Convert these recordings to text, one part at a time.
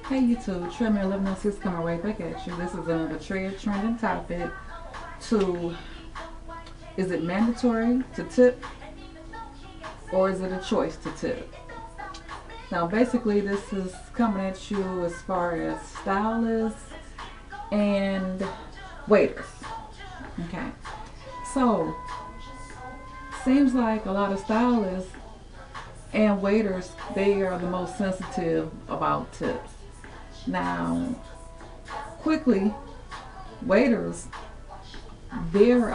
Hey YouTube, Treadmill 1106 coming right back at you. This is another trade trending topic. To Is it mandatory to tip or is it a choice to tip? Now basically this is coming at you as far as stylists and waiters. Okay. So seems like a lot of stylists and waiters, they are the most sensitive about tips. Now, quickly, waiters, their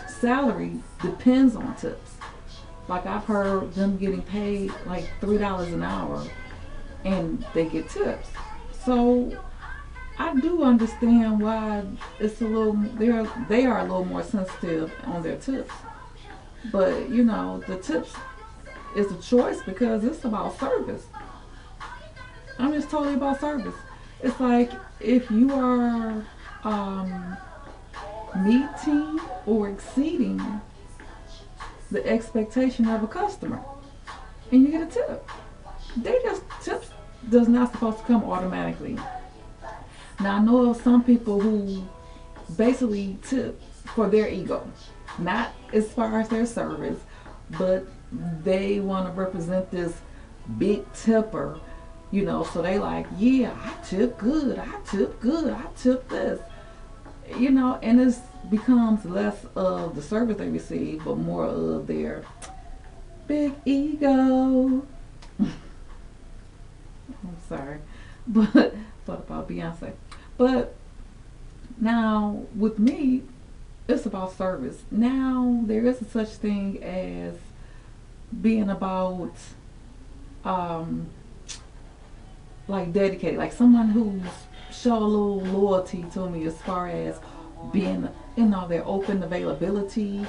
salary depends on tips. Like I've heard them getting paid like $3 an hour, and they get tips. So I do understand why it's a little. They are a little more sensitive on their tips. But you know, the tips is a choice because it's about service. I'm just totally about service. It's like if you are meeting or exceeding the expectation of a customer and you get a tip. Tips does not supposed to come automatically. Now I know of some people who basically tip for their ego. Not as far as their service, but they want to represent this big tipper. You know, so they like, yeah, I tip good, I tip good, I tip this. You know, and it becomes less of the service they receive, but more of their big ego. I'm sorry, but thought about Beyonce. But now with me, it's about service. Now there is a such thing as being about like dedicated, like someone who's show a little loyalty to me as far as being, you know, their open availability,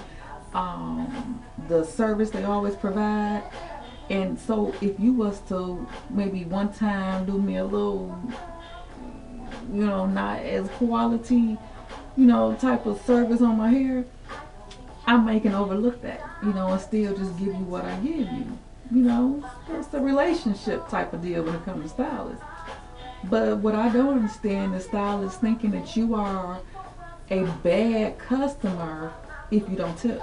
the service they always provide. And so if you was to maybe one time do me a little, you know, not as quality, you know, type of service on my hair, I may can overlook that, you know, and still just give you what I give you. You know, it's a relationship type of deal when it comes to stylists. But what I don't understand is stylists thinking that you are a bad customer if you don't tip.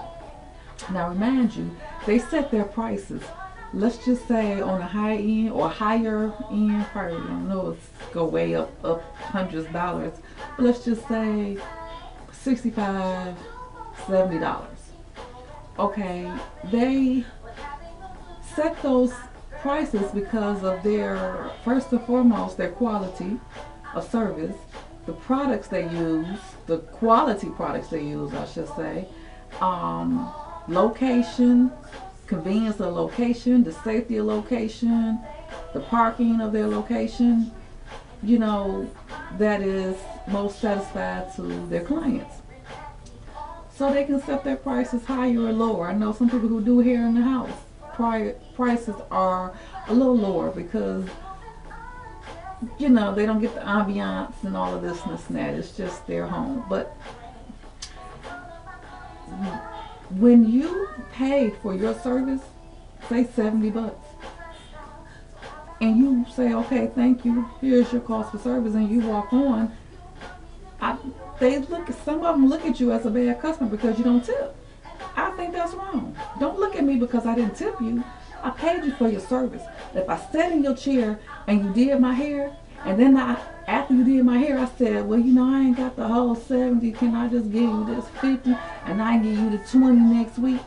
Now remind you, they set their prices. Let's just say on a high end or higher end, probably, I don't know, it's go way up hundreds of dollars, but let's just say $65, $70. Okay, they set those prices because of their, first and foremost, their quality of service, the products they use, the quality products they use, I should say, location, convenience of location, the safety of location, the parking of their location, you know, that is most satisfied to their clients. So they can set their prices higher or lower. I know some people who do hair in the house, prices are a little lower because, you know, they don't get the ambiance and all of this and this and that. It's just their home. But when you pay for your service, say $70, and you say, okay, thank you, here's your cost for service, and you walk on, some of them look at you as a bad customer because you don't tip. I think that's wrong. Don't look at me because I didn't tip you. I paid you for your service. If I sat in your chair and you did my hair, and then after you did my hair, I said, well, you know, I ain't got the whole 70. Can I just give you this 50 and I give you the 20 next week?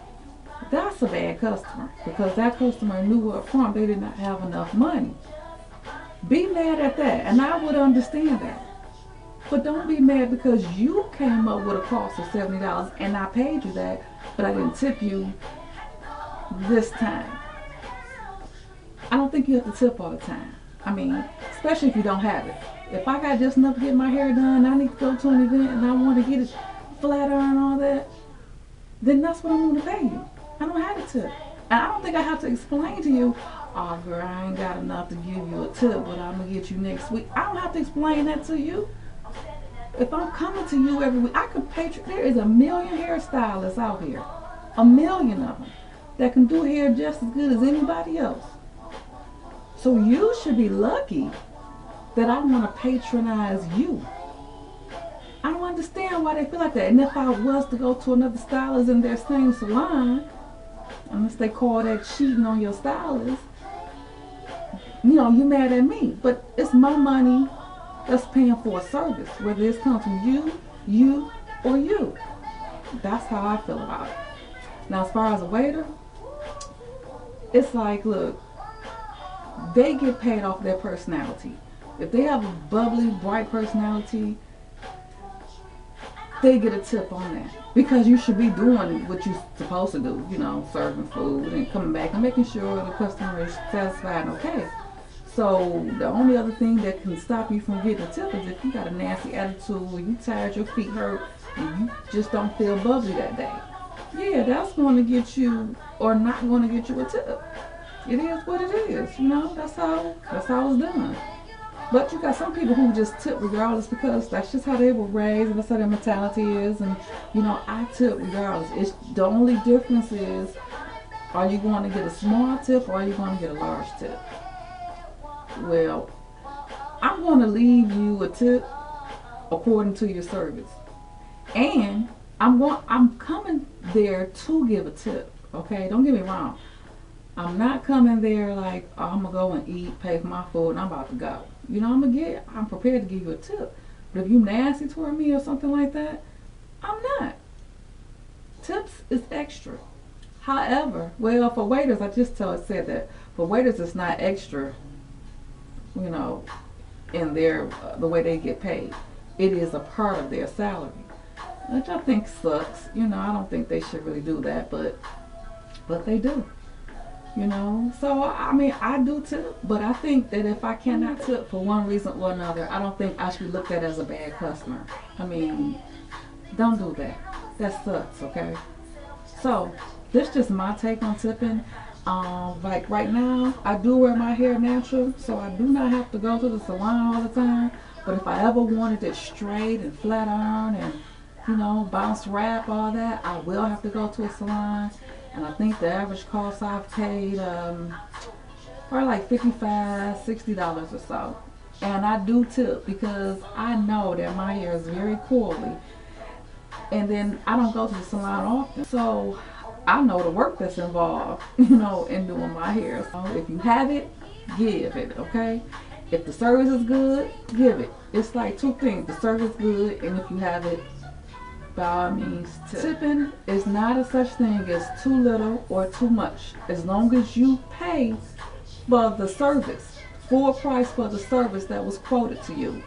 That's a bad customer because that customer knew up front they did not have enough money. Be mad at that, and I would understand that. But don't be mad because you came up with a cost of $70 and I paid you that, but I didn't tip you this time. I don't think you have to tip all the time. I mean, especially if you don't have it. If I got just enough to get my hair done, I need to go to an event and I want to get it flat iron and all that, then that's what I'm going to pay you. I don't have a tip. And I don't think I have to explain to you, oh girl, I ain't got enough to give you a tip, but I'm going to get you next week. I don't have to explain that to you. If I'm coming to you every week, I could pay you. There is a million hairstylists out here, a million of them, that can do hair just as good as anybody else. So you should be lucky that I want to patronize you. I don't understand why they feel like that. And if I was to go to another stylist in their same salon, unless they call that cheating on your stylist, you know, you mad at me. But it's my money that's paying for a service, whether it's comes from you, or you. That's how I feel about it. Now, as far as a waiter, it's like, look, they get paid off their personality. If they have a bubbly, bright personality, they get a tip on that. Because you should be doing what you're supposed to do, you know, serving food and coming back and making sure the customer is satisfied and okay. So the only other thing that can stop you from getting a tip is if you got a nasty attitude, or you tired, your feet hurt, and you just don't feel bubbly that day. Yeah, that's going to get you, or not going to get you a tip. It is what it is, you know. That's how it's done. But you got some people who just tip regardless because that's just how they were raised and that's how their mentality is. And you know, I tip regardless. It's the only difference is, are you going to get a small tip or are you going to get a large tip? Well, I'm going to leave you a tip according to your service, and I'm coming there to give a tip. Okay, don't get me wrong. I'm not coming there like, oh, I'm gonna go and eat, pay for my food, and I'm about to go. You know, I'm prepared to give you a tip. But if you nasty toward me or something like that, I'm not. Tips is extra. However, well, for waiters, I just said that for waiters, it's not extra. You know, in their the way they get paid, it is a part of their salary, which I think sucks. You know, I don't think they should really do that, but they do. You know, so I mean, I do tip, but I think that if I cannot tip for one reason or another, I don't think I should be looked at as a bad customer. I mean, don't do that. That sucks, okay? So, this is just my take on tipping. Like right now, I do wear my hair natural, so I do not have to go to the salon all the time. But if I ever wanted it straight and flat iron and, you know, bounce wrap, all that, I will have to go to a salon. And I think the average cost I've paid probably like $55, $60 or so. And I do tip because I know that my hair is very coily. And then I don't go to the salon often. So I know the work that's involved, you know, in doing my hair. So if you have it, give it, okay? If the service is good, give it. It's like two things. The service is good, and if you have it, by all means, tip. Tipping is not a such thing as too little or too much. As long as you pay for the service, full price for the service that was quoted to you,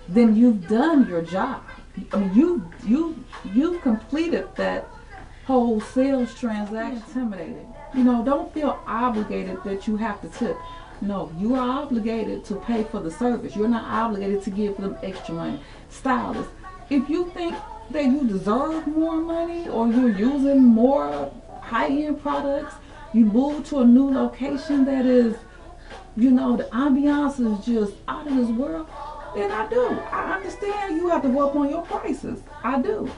then you've done your job. I mean, you've completed that whole sales transaction. Intimidated. You know, don't feel obligated that you have to tip. No, you are obligated to pay for the service. You're not obligated to give them extra money. Stylists, if you think that you deserve more money or you're using more high-end products, you move to a new location that is, you know, the ambiance is just out of this world, then I understand you have to go up on your prices. I do.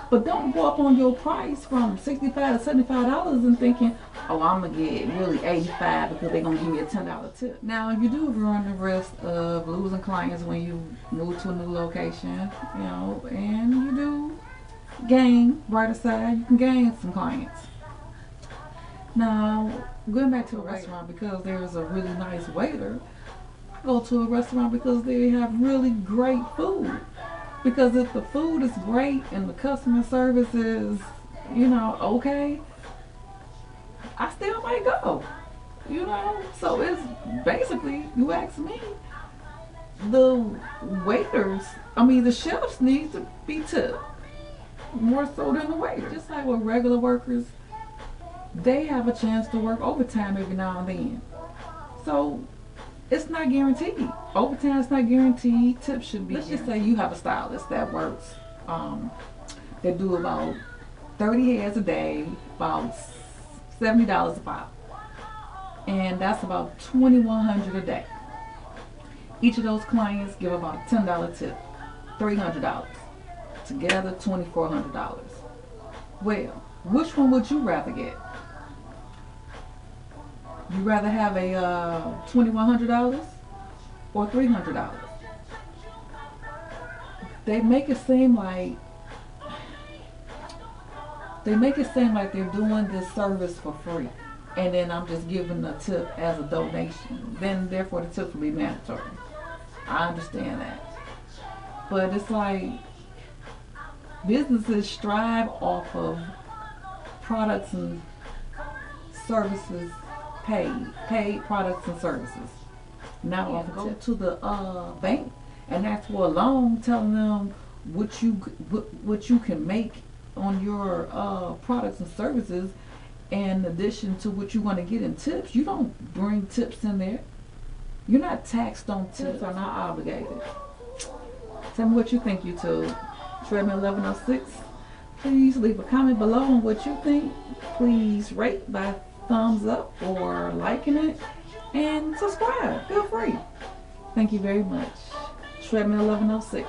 But don't go up on your price from $65 to $75 and thinking, oh, I'm going to get really $85 because they're going to give me a $10 tip. Now, you do run the risk of losing clients when you move to a new location, you know, and you do gain, brighter side, you can gain some clients. Now, going back to a restaurant, because there's a really nice waiter, I go to a restaurant because they have really great food. Because if the food is great and the customer service is, you know, okay, I still might go, you know. So it's basically, you ask me, the waiters, I mean the chefs need to be tipped more so than the waiters. Just like with regular workers, they have a chance to work overtime every now and then. So it's not guaranteed. Overtime is not guaranteed. Tips should be. Let's just say you have a stylist that works, they do about 30 hairs a day, about $70 a pop. And that's about $2,100 a day. Each of those clients give about a $10 tip, $300. Together, $2,400. Well, which one would you rather get? You rather have a $2,100 or $300? They make it seem like they're doing this service for free, and then I'm just giving a tip as a donation. Then therefore the tips will be mandatory. I understand that, but it's like businesses strive off of products and services, paid products and services. Not off of go to the bank and ask for a loan, telling them what you can make on your products and services, in addition to what you're going to get in tips. You don't bring tips in there. You're not taxed on tips. Tips are not obligated. Tell me what you think, YouTube. Treadmill 1106. Please leave a comment below on what you think. Please rate by thumbs up or liking it, and subscribe. Feel free. Thank you very much. Treadmill 1106.